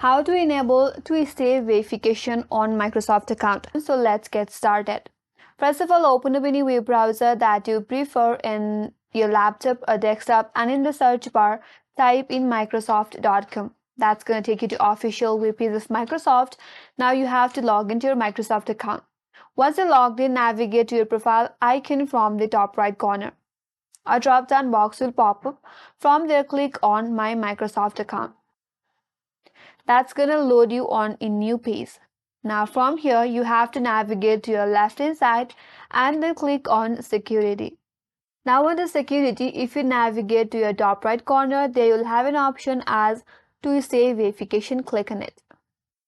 How to enable two-step verification on Microsoft account. So let's get started. First of all, open up any web browser that you prefer in your laptop or desktop, and in the search bar, type in Microsoft.com. That's going to take you to official web page of Microsoft. Now you have to log into your Microsoft account. Once you're logged in, navigate to your profile icon from the top right corner. A drop-down box will pop up. From there, click on My Microsoft account. That's gonna load you on a new page. Now from here you have to navigate to your left hand side and then click on security. Now under security, if you navigate to your top right corner, there you'll have an option as two-step verification. Click on it.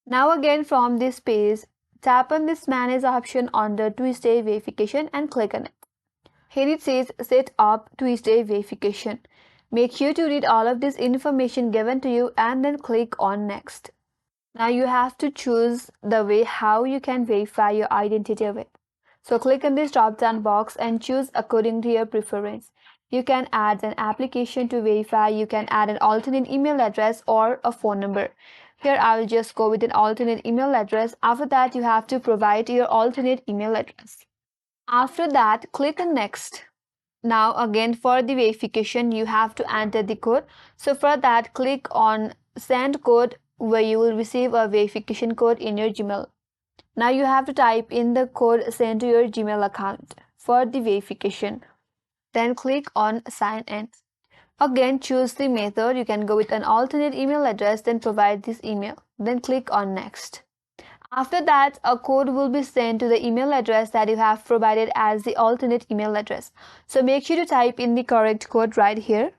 Now again from this page, tap on this manage option under two-step verification and click on it. Here it says set up two-step verification. Make sure to read all of this information given to you and then click on next. Now you have to choose the way how you can verify your identity with. So click on this drop down box and choose according to your preference. You can add an application to verify, you can add an alternate email address or a phone number. Here I will just go with an alternate email address. After that you have to provide your alternate email address. After that click on next. Now again for the verification you have to enter the code. So for that click on send code where you will receive a verification code in your Gmail. Now you have to type in the code sent to your Gmail account for the verification. Then click on sign in. Again choose the method. You can go with an alternate email address, then provide this email. Then click on next. After that, a code will be sent to the email address that you have provided as the alternate email address. So make sure to type in the correct code right here.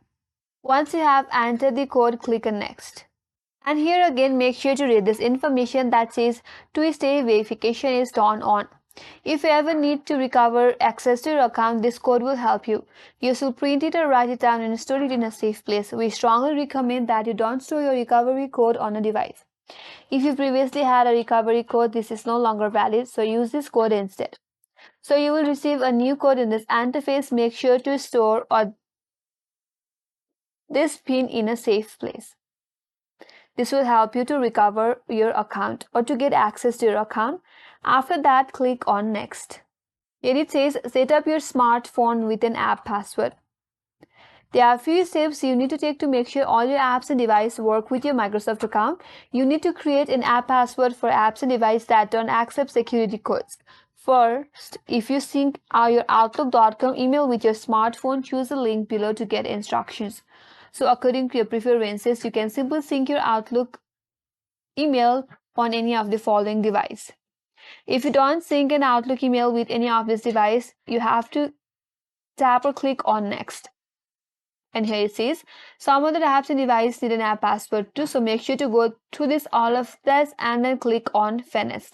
Once you have entered the code, click on next. And here again, make sure to read this information that says two-step verification is turned on. If you ever need to recover access to your account, this code will help you. You should print it or write it down and store it in a safe place. We strongly recommend that you don't store your recovery code on a device. If you previously had a recovery code, this is no longer valid, so use this code instead. So you will receive a new code in this interface. Make sure to store this pin in a safe place. This will help you to recover your account or to get access to your account. After that, click on next. Here it says set up your smartphone with an app password. There are a few steps you need to take to make sure all your apps and devices work with your Microsoft account. You need to create an app password for apps and devices that don't accept security codes. First, if you sync your Outlook.com email with your smartphone, choose the link below to get instructions. So according to your preferences, you can simply sync your Outlook email on any of the following device. If you don't sync an Outlook email with any of this device, you have to tap or click on next. And here it says some other apps and devices need an app password too, so make sure to go through all of this and then click on finish.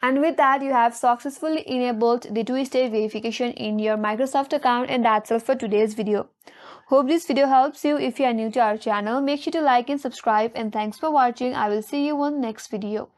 And with that, you have successfully enabled the two-step verification in your Microsoft account, and that's all for today's video. Hope this video helps you. If you are new to our channel, make sure to like and subscribe, and thanks for watching. I will see you on next video.